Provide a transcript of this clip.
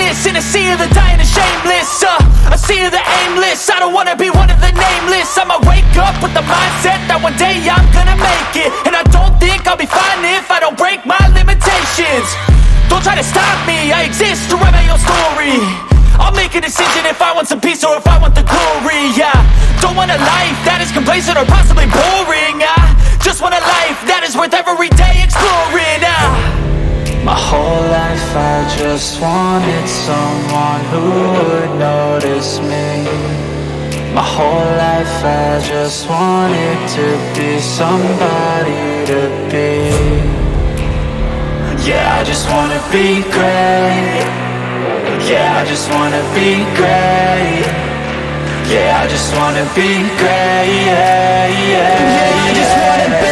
greatness in a sea of the dying and shameless. A sea of the aimless. I don't wanna be one of the nameless. I'ma wake up with the mindset that one day I'm gonna make it. And I don't think I'll be fine if I don't break my limitations. Don't try to stop me, I exist to write my own story. I'll make a decision if I want some peace or if I want the glory. Yeah, don't want a life that is complacent or possibly boring. I just want a life that is worth every day exploring. My whole life I just wanted someone who would notice me. My whole life I just wanted to be somebody to be. Yeah, I just wanna be great. Yeah, I just wanna be great. Yeah, I just wanna be great. Yeah, I just wanna be